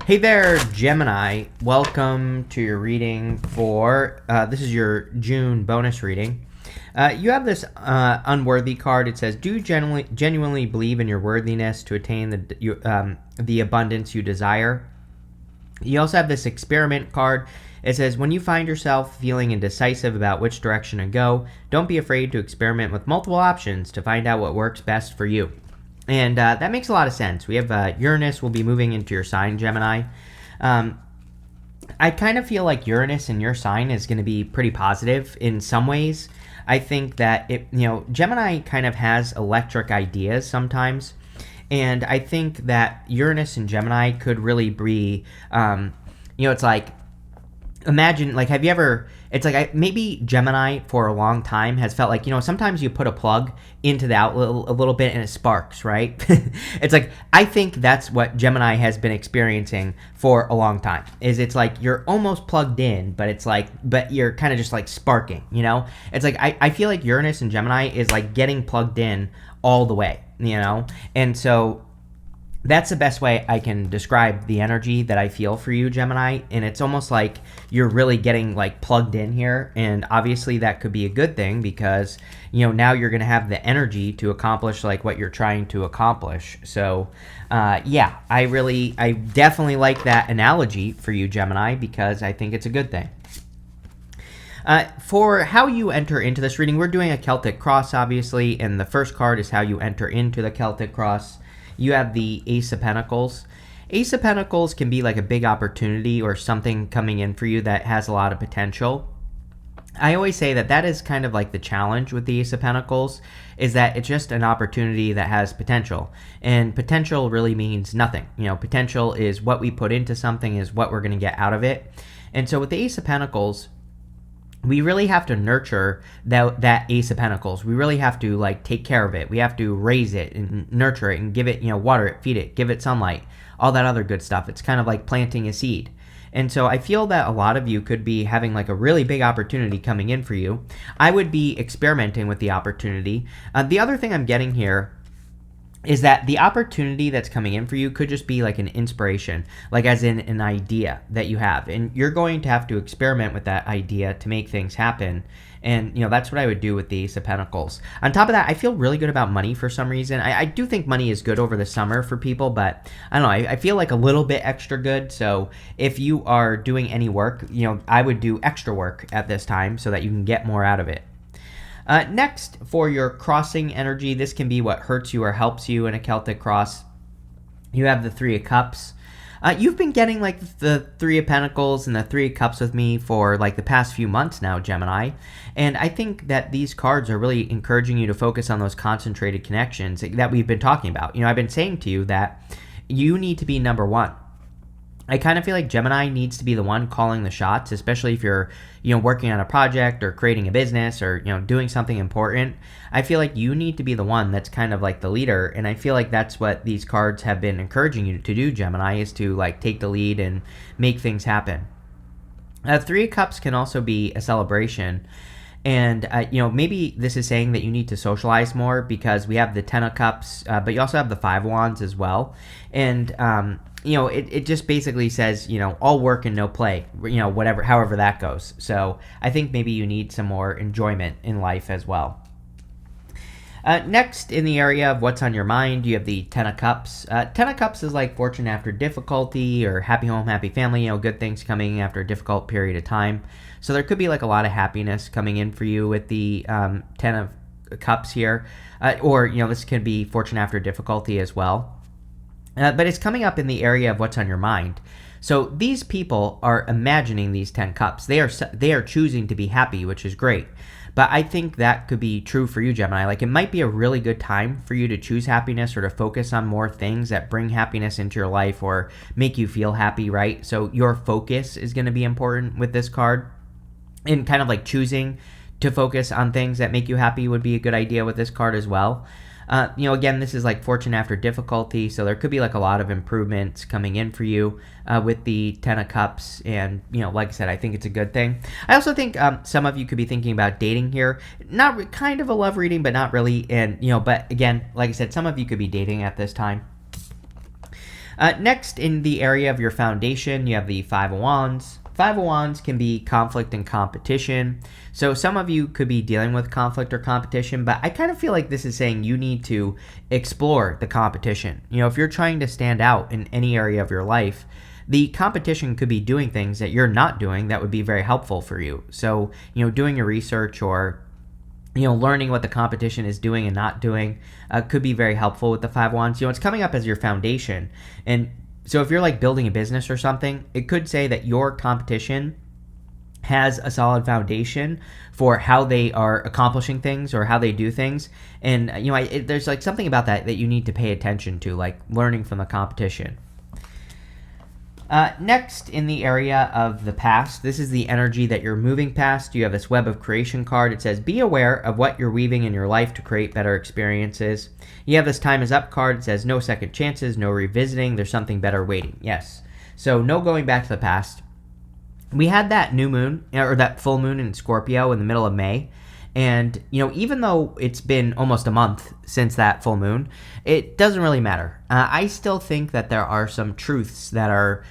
Hey there, Gemini. Welcome to your reading for, this is your June bonus reading. You have this unworthy card. It says, do you genuinely believe in your worthiness to attain the abundance you desire? You also have this experiment card. It says, when you find yourself feeling indecisive about which direction to go, don't be afraid to experiment with multiple options to find out what works best for you. And that makes a lot of sense. We have Uranus will be moving into your sign, Gemini. I kind of feel like Uranus in your sign is going to be pretty positive in some ways. I think that Gemini kind of has electric ideas sometimes. And I think that Uranus and Gemini could really be, it's like, imagine, like, have you ever, it's like, maybe Gemini for a long time has felt like, sometimes you put a plug into the outlet a little bit and it sparks, right? It's like, I think that's what Gemini has been experiencing for a long time, is it's like, you're almost plugged in, but it's like, but you're kind of just like sparking, It's like, I feel like Uranus and Gemini is like getting plugged in all the way, And so that's the best way I can describe the energy that I feel for you, Gemini. And it's almost like you're really getting like plugged in here. And obviously that could be a good thing because, now you're going to have the energy to accomplish like what you're trying to accomplish. So, I definitely like that analogy for you, Gemini, because I think it's a good thing. For how you enter into this reading, we're doing a Celtic cross, obviously. And the first card is how you enter into the Celtic cross. You have the Ace of Pentacles. Ace of Pentacles can be like a big opportunity or something coming in for you that has a lot of potential. I always say that is kind of like the challenge with the Ace of Pentacles, is that it's just an opportunity that has potential. And potential really means nothing. Potential is what we put into something is what we're going to get out of it. And so with the Ace of Pentacles, we really have to nurture that Ace of Pentacles. We really have to like take care of it. We have to raise it and nurture it and give it, water it, feed it, give it sunlight, all that other good stuff. It's kind of like planting a seed. And so I feel that a lot of you could be having like a really big opportunity coming in for you. I would be experimenting with the opportunity. The other thing I'm getting here is that the opportunity that's coming in for you could just be like an inspiration, like as in an idea that you have. And you're going to have to experiment with that idea to make things happen. And, that's what I would do with the Ace of Pentacles. On top of that, I feel really good about money for some reason. I do think money is good over the summer for people, but I don't know, I feel like a little bit extra good. So if you are doing any work, I would do extra work at this time so that you can get more out of it. Next, for your crossing energy, this can be what hurts you or helps you in a Celtic cross. You have the Three of Cups. You've been getting like the Three of Pentacles and the Three of Cups with me for like the past few months now, Gemini. And I think that these cards are really encouraging you to focus on those concentrated connections that we've been talking about. I've been saying to you that you need to be number one. I kind of feel like Gemini needs to be the one calling the shots, especially if you're, working on a project or creating a business or, doing something important. I feel like you need to be the one that's kind of like the leader. And I feel like that's what these cards have been encouraging you to do, Gemini, is to like take the lead and make things happen. Three of Cups can also be a celebration. And, maybe this is saying that you need to socialize more because we have the Ten of Cups, but you also have the Five of Wands as well. And, it just basically says, all work and no play, however that goes. So I think maybe you need some more enjoyment in life as well. Next, in the area of what's on your mind, you have the Ten of Cups. Ten of Cups is like fortune after difficulty or happy home, happy family, good things coming after a difficult period of time. So there could be like a lot of happiness coming in for you with the Ten of Cups here. Or this could be fortune after difficulty as well. But it's coming up in the area of what's on your mind. So these people are imagining these 10 cups. They are choosing to be happy, which is great. But I think that could be true for you, Gemini. Like, it might be a really good time for you to choose happiness or to focus on more things that bring happiness into your life or make you feel happy, right? So your focus is going to be important with this card. And kind of like choosing to focus on things that make you happy would be a good idea with this card as well. Again, this is like fortune after difficulty, so there could be like a lot of improvements coming in for you with the Ten of Cups, and like I said, I think it's a good thing. I also think some of you could be thinking about dating here. Not kind of a love reading, but not really, and but again, like I said, some of you could be dating at this time. Next, in the area of your foundation, you have the Five of Wands. Five of Wands can be conflict and competition. So some of you could be dealing with conflict or competition, but I kind of feel like this is saying you need to explore the competition. If you're trying to stand out in any area of your life, the competition could be doing things that you're not doing that would be very helpful for you. So, doing your research or learning what the competition is doing and not doing could be very helpful with the Five of Wands. It's coming up as your foundation. And so if you're like building a business or something, it could say that your competition has a solid foundation for how they are accomplishing things or how they do things. And, there's like something about that you need to pay attention to, like learning from the competition. Next, in the area of the past, this is the energy that you're moving past. You have this Web of Creation card. It says, be aware of what you're weaving in your life to create better experiences. You have this Time is Up card. It says, no second chances, no revisiting. There's something better waiting. Yes. So no going back to the past. We had that new moon, or that full moon in Scorpio in the middle of May. And, even though it's been almost a month since that full moon, it doesn't really matter. I still think that there are some truths that are,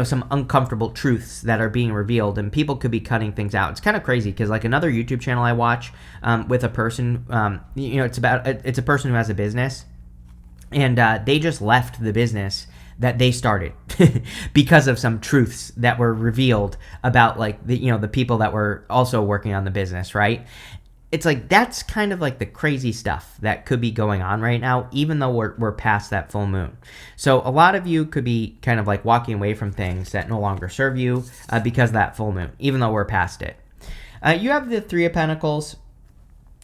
some uncomfortable truths that are being revealed, and people could be cutting things out. It's kind of crazy because, like, another YouTube channel I watch with a person, it's a person who has a business, and they just left the business that they started because of some truths that were revealed about, like, the people that were also working on the business, right? It's like, that's kind of like the crazy stuff that could be going on right now, even though we're past that full moon. So a lot of you could be kind of like walking away from things that no longer serve you because of that full moon, even though we're past it. You have the Three of Pentacles.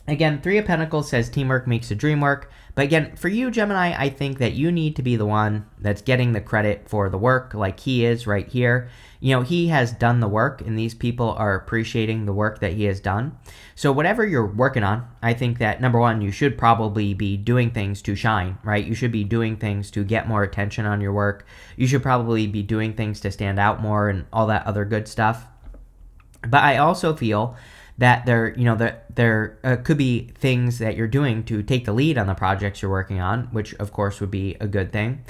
Again, Three of Pentacles says teamwork makes the dream work. But again, for you, Gemini, I think that you need to be the one that's getting the credit for the work, like he is right here. He has done the work, and these people are appreciating the work that he has done. So whatever you're working on, I think that, number one, you should probably be doing things to shine, right? You should be doing things to get more attention on your work. You should probably be doing things to stand out more and all that other good stuff. But I also feel that there could be things that you're doing to take the lead on the projects you're working on, which of course would be a good thing.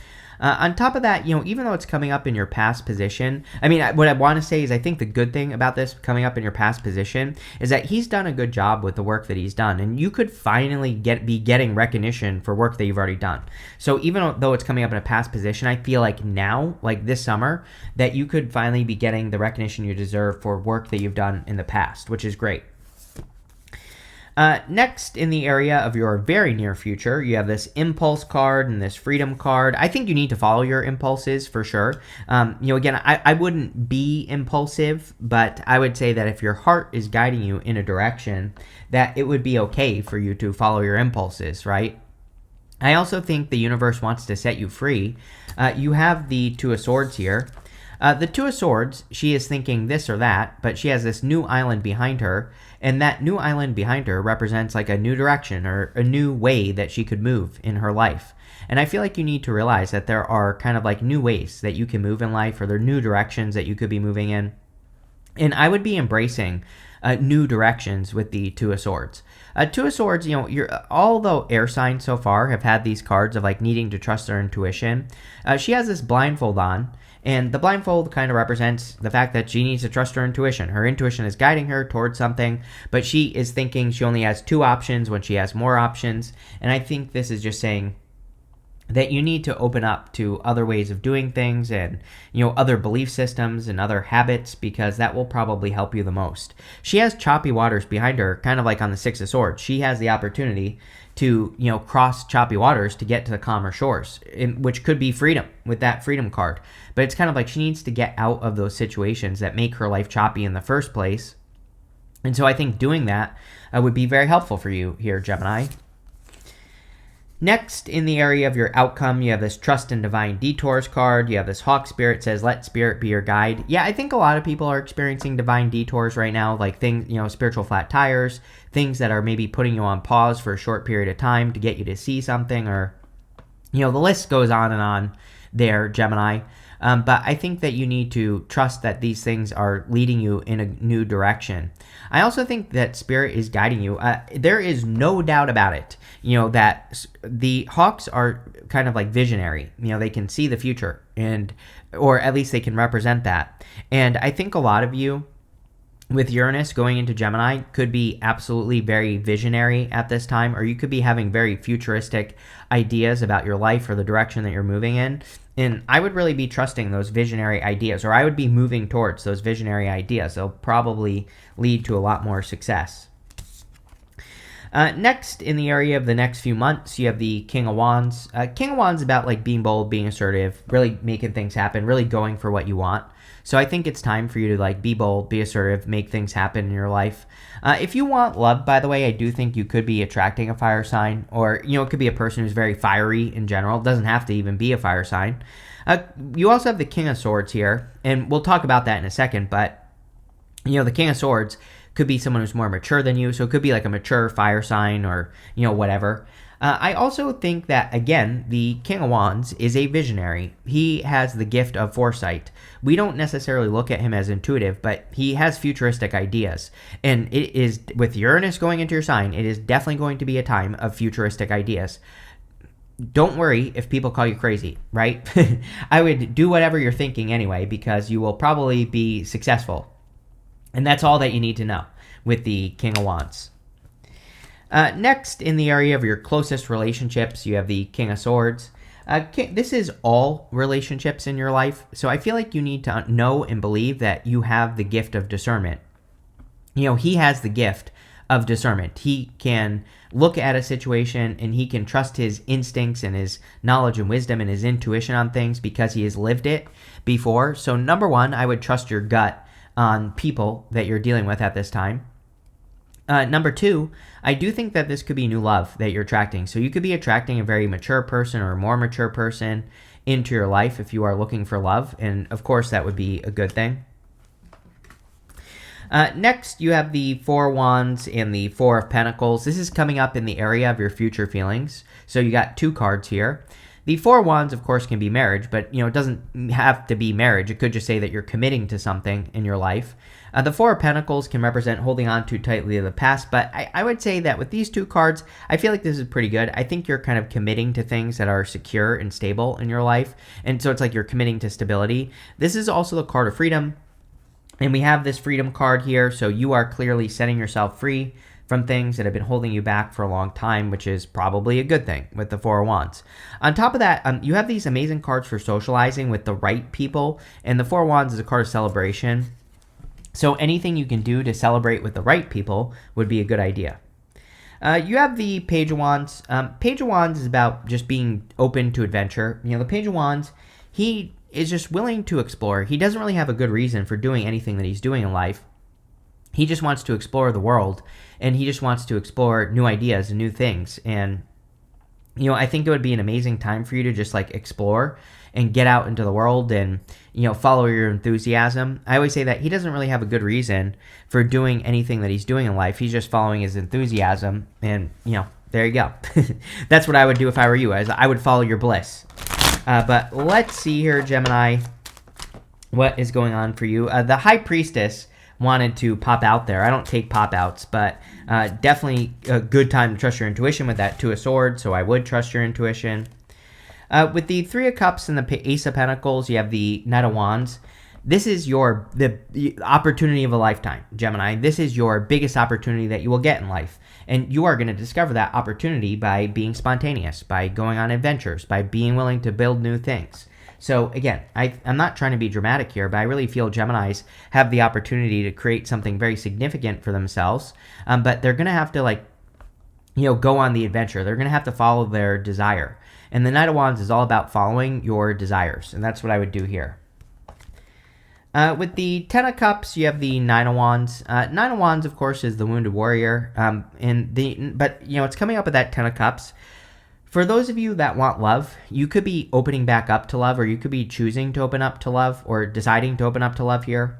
On top of that, even though it's coming up in your past position, what I want to say is I think the good thing about this coming up in your past position is that he's done a good job with the work that he's done, and you could finally be getting recognition for work that you've already done. So even though it's coming up in a past position, I feel like now, like this summer, that you could finally be getting the recognition you deserve for work that you've done in the past, which is great. Next, in the area of your very near future, you have this impulse card and this freedom card. I think you need to follow your impulses for sure. Again, I wouldn't be impulsive, but I would say that if your heart is guiding you in a direction, that it would be okay for you to follow your impulses, right? I also think the universe wants to set you free. You have the Two of Swords here. The Two of Swords, she is thinking this or that, but she has this new island behind her, and that new island behind her represents like a new direction or a new way that she could move in her life. And I feel like you need to realize that there are kind of like new ways that you can move in life, or there are new directions that you could be moving in. And I would be embracing new directions with the Two of Swords. Two of Swords, although air signs so far have had these cards of like needing to trust their intuition, she has this blindfold on. And the blindfold kind of represents the fact that she needs to trust her intuition. Her intuition is guiding her towards something, but she is thinking she only has two options when she has more options. And I think this is just saying that you need to open up to other ways of doing things and, other belief systems and other habits, because that will probably help you the most. She has choppy waters behind her, kind of like on the Six of Swords. She has the opportunity to, cross choppy waters to get to the calmer shores, which could be freedom with that freedom card. But it's kind of like she needs to get out of those situations that make her life choppy in the first place. And so I think doing that would be very helpful for you here, Gemini. Next, in the area of your outcome, you have this Trust and Divine Detours card. You have this Hawk Spirit, says, let Spirit be your guide. Yeah, I think a lot of people are experiencing divine detours right now, like things, spiritual flat tires, things that are maybe putting you on pause for a short period of time to get you to see something, or, the list goes on and on there, Gemini. But I think that you need to trust that these things are leading you in a new direction. I also think that Spirit is guiding you. There is no doubt about it, that the Hawks are kind of like visionary. They can see the future, or at least they can represent that. And I think a lot of you, with Uranus going into Gemini, could be absolutely very visionary at this time, or you could be having very futuristic ideas about your life or the direction that you're moving in. And I would really be trusting those visionary ideas, or I would be moving towards those visionary ideas. They'll probably lead to a lot more success. Next, in the area of the next few months, you have the King of Wands. King of Wands is about like being bold, being assertive, really making things happen, really going for what you want. So I think it's time for you to like be bold, be assertive, make things happen in your life. If you want love, by the way, I do think you could be attracting a fire sign, or it could be a person who's very fiery in general. It doesn't have to even be a fire sign. You also have the King of Swords here, and we'll talk about that in a second. But the King of Swords could be someone who's more mature than you, so it could be like a mature fire sign, or whatever. I also think that, again, the King of Wands is a visionary. He has the gift of foresight. We don't necessarily look at him as intuitive, but he has futuristic ideas. And it is, with Uranus going into your sign, it is definitely going to be a time of futuristic ideas. Don't worry if people call you crazy, right? I would do whatever you're thinking anyway, because you will probably be successful. And that's all that you need to know with the King of Wands. Next, in the area of your closest relationships, you have the King of Swords. This is all relationships in your life, so I feel like you need to know and believe that you have the gift of discernment. He has the gift of discernment. He can look at a situation and he can trust his instincts and his knowledge and wisdom and his intuition on things because he has lived it before. So number one, I would trust your gut on people that you're dealing with at this time. Number two, I do think that this could be new love that you're attracting. So you could be attracting a very mature person or a more mature person into your life if you are looking for love. And of course, that would be a good thing. Next, you have the Four of Wands and the Four of Pentacles. This is coming up in the area of your future feelings. So you got two cards here. The Four of Wands, of course, can be marriage, but it doesn't have to be marriage. It could just say that you're committing to something in your life. The Four of Pentacles can represent holding on too tightly to the past, but I would say that with these two cards, I feel like this is pretty good. I think you're kind of committing to things that are secure and stable in your life, and so it's like you're committing to stability. This is also the card of freedom, and we have this freedom card here, so you are clearly setting yourself free from things that have been holding you back for a long time, which is probably a good thing with the Four of Wands. On top of that, you have these amazing cards for socializing with the right people, and the Four of Wands is a card of celebration. So anything you can do to celebrate with the right people would be a good idea. You have the Page of Wands. Page of Wands is about just being open to adventure. The Page of Wands, he is just willing to explore. He doesn't really have a good reason for doing anything that he's doing in life. He just wants to explore the world, and he just wants to explore new ideas and new things. And, I think it would be an amazing time for you to just like explore and get out into the world and, follow your enthusiasm. I always say that he doesn't really have a good reason for doing anything that he's doing in life. He's just following his enthusiasm, and, there you go. That's what I would do if I were you. I would follow your bliss. But let's see here, Gemini, what is going on for you. The High Priestess wanted to pop out there. I don't take pop outs, but definitely a good time to trust your intuition with that Two of Swords, so I would trust your intuition. With the Three of Cups and the Ace of Pentacles, you have the Knight of Wands. This is the opportunity of a lifetime, Gemini. This is your biggest opportunity that you will get in life. And you are going to discover that opportunity by being spontaneous, by going on adventures, by being willing to build new things. So again, I'm not trying to be dramatic here, but I really feel Geminis have the opportunity to create something very significant for themselves. But they're going to have to go on the adventure. They're going to have to follow their desire. And the Knight of Wands is all about following your desires. And that's what I would do here. With the Ten of Cups, you have the Nine of Wands. Nine of Wands, of course, is the Wounded Warrior. But it's coming up with that Ten of Cups. For those of you that want love, you could be opening back up to love, or you could be choosing to open up to love, or deciding to open up to love here.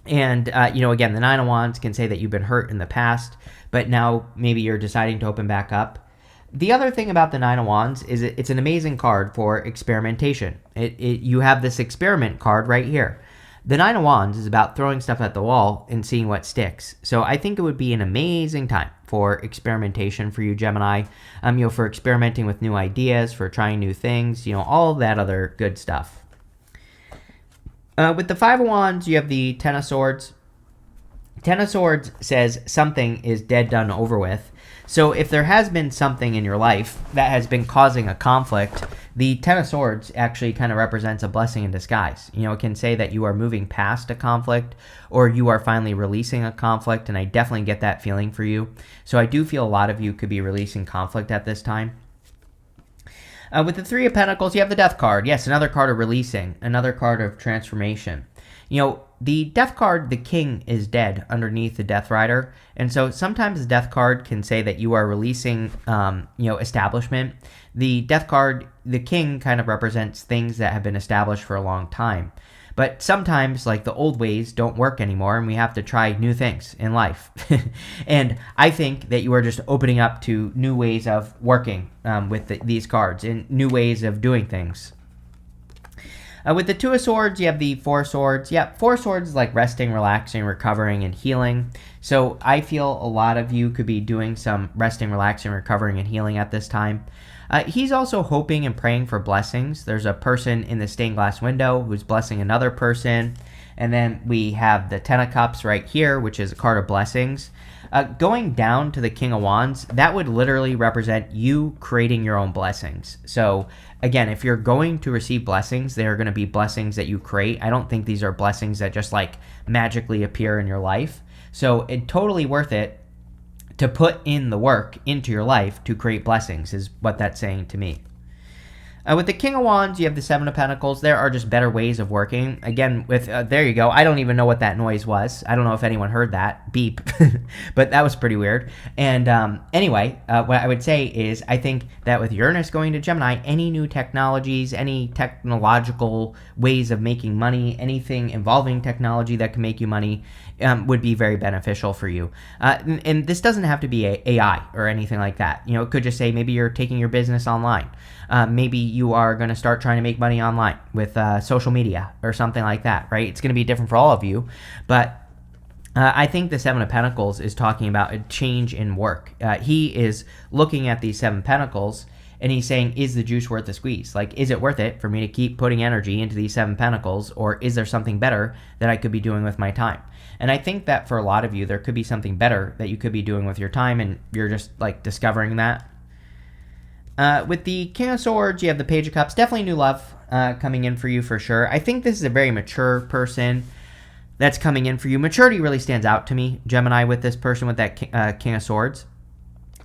And, again, the Nine of Wands can say that you've been hurt in the past, but now maybe you're deciding to open back up. The other thing about the Nine of Wands is it's an amazing card for experimentation. You have this experiment card right here. The Nine of Wands is about throwing stuff at the wall and seeing what sticks. So I think it would be an amazing time for experimentation for you, Gemini. For experimenting with new ideas, for trying new things, all that other good stuff. With the Five of Wands, you have the Ten of Swords. Ten of Swords says something is dead, done, over with. So if there has been something in your life that has been causing a conflict, the Ten of Swords actually kind of represents a blessing in disguise. It can say that you are moving past a conflict or you are finally releasing a conflict, and I definitely get that feeling for you. So I do feel a lot of you could be releasing conflict at this time. With the Three of Pentacles, you have the Death card. Yes, another card of releasing, another card of transformation. The Death card, the King, is dead underneath the Death Rider. And so sometimes the Death card can say that you are releasing, establishment. The Death card, the King, kind of represents things that have been established for a long time. But sometimes, like, the old ways don't work anymore, and we have to try new things in life. And I think that you are just opening up to new ways of working with these cards and new ways of doing things. With the Two of Swords, you have the Four of Swords. Yeah, Four of Swords is like resting, relaxing, recovering, and healing. So I feel a lot of you could be doing some resting, relaxing, recovering, and healing at this time. He's also hoping and praying for blessings. There's a person in the stained glass window who's blessing another person. And then we have the Ten of Cups right here, which is a card of blessings. Going down to the King of Wands, that would literally represent you creating your own blessings. So again, if you're going to receive blessings, they are going to be blessings that you create. I don't think these are blessings that just like magically appear in your life. So it's totally worth it to put in the work into your life to create blessings, is what that's saying to me. With the King of Wands, you have the Seven of Pentacles. There are just better ways of working. Again, with there you go. I don't even know what that noise was. I don't know if anyone heard that beep, but that was pretty weird. And anyway, what I would say is I think that with Uranus going to Gemini, any new technologies, any technological ways of making money, anything involving technology that can make you money would be very beneficial for you. And this doesn't have to be AI or anything like that. It could just say maybe you're taking your business online. Maybe you are going to start trying to make money online with social media or something like that, right? It's going to be different for all of you. But I think the Seven of Pentacles is talking about a change in work. He is looking at these Seven Pentacles and he's saying, is the juice worth the squeeze? Like, is it worth it for me to keep putting energy into these Seven Pentacles, or is there something better that I could be doing with my time? And I think that for a lot of you, there could be something better that you could be doing with your time, and you're just like discovering that. With the King of Swords, you have the Page of Cups. Definitely new love coming in for you for sure. I think this is a very mature person that's coming in for you. Maturity really stands out to me, Gemini, with this person with that King of Swords.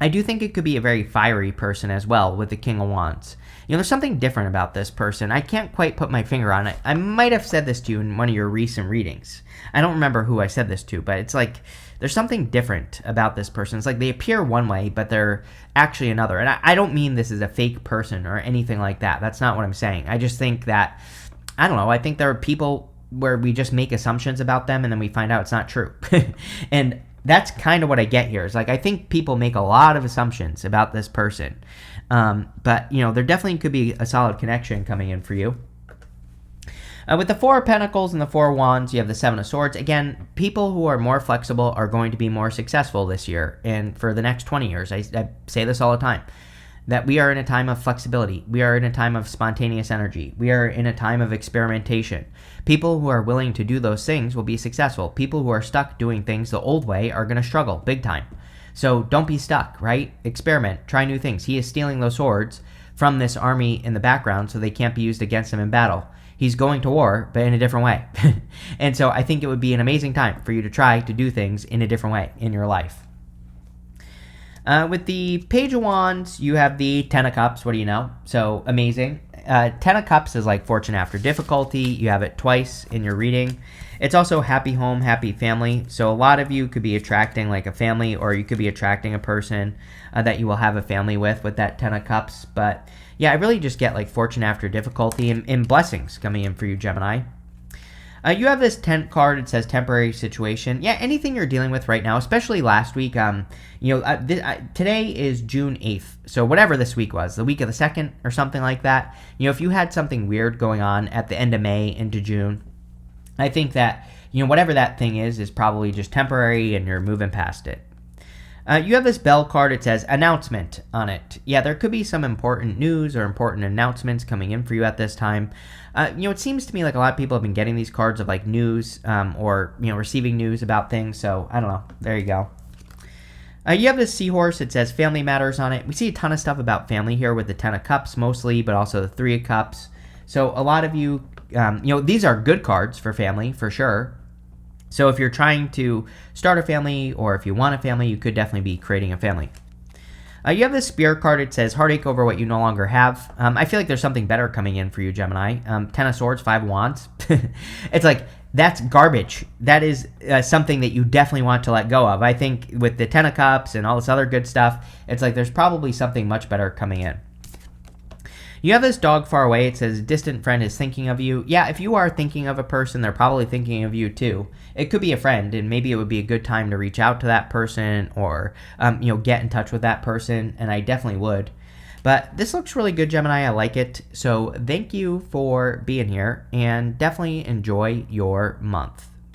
I do think it could be a very fiery person as well with the King of Wands. There's something different about this person. I can't quite put my finger on it. I might have said this to you in one of your recent readings. I don't remember who I said this to, but it's like there's something different about this person. It's like they appear one way, but they're actually another. And I don't mean this is a fake person or anything like that. That's not what I'm saying. I just think that, I don't know, I think there are people where we just make assumptions about them and then we find out it's not true. And that's kind of what I get here. It's like I think people make a lot of assumptions about this person. But, there definitely could be a solid connection coming in for you. With the Four of Pentacles and the Four of Wands, you have the Seven of Swords. Again, people who are more flexible are going to be more successful this year and for the next 20 years. I say this all the time, that we are in a time of flexibility. We are in a time of spontaneous energy. We are in a time of experimentation. People who are willing to do those things will be successful. People who are stuck doing things the old way are going to struggle big time. So don't be stuck, right? Experiment. Try new things. He is stealing those swords from this army in the background so they can't be used against him in battle. He's going to war, but in a different way. And so I think it would be an amazing time for you to try to do things in a different way in your life. With the Page of Wands, you have the Ten of Cups. What do you know? So amazing. Ten of Cups is like fortune after difficulty. You have it twice in your reading. It's also happy home, happy family. So a lot of you could be attracting like a family, or you could be attracting a person that you will have a family with that Ten of Cups. But yeah, I really just get like fortune after difficulty and blessings coming in for you, Gemini. You have this tent card. It says temporary situation. Yeah, anything you're dealing with right now, especially last week. Today is June 8th. So whatever this week was, the week of the 2nd or something like that. If you had something weird going on at the end of May into June, I think that, whatever that thing is probably just temporary and you're moving past it. You have this bell card. It says announcement on it. Yeah, there could be some important news or important announcements coming in for you at this time. It seems to me like a lot of people have been getting these cards of like news or receiving news about things. So I don't know. There you go. You have this seahorse. It says family matters on it. We see a ton of stuff about family here with the 10 of cups mostly, but also the 3 of cups. So a lot of you, these are good cards for family for sure. So if you're trying to start a family or if you want a family, you could definitely be creating a family. You have this Spirit card. It says heartache over what you no longer have. I feel like there's something better coming in for you, Gemini. 10 of Swords, 5 of Wands. It's like, that's garbage. That is something that you definitely want to let go of. I think with the 10 of Cups and all this other good stuff, it's like there's probably something much better coming in. You have this dog far away. It says distant friend is thinking of you. Yeah, if you are thinking of a person, they're probably thinking of you too. It could be a friend, and maybe it would be a good time to reach out to that person or, get in touch with that person, and I definitely would. But this looks really good, Gemini. I like it. So thank you for being here, and definitely enjoy your month.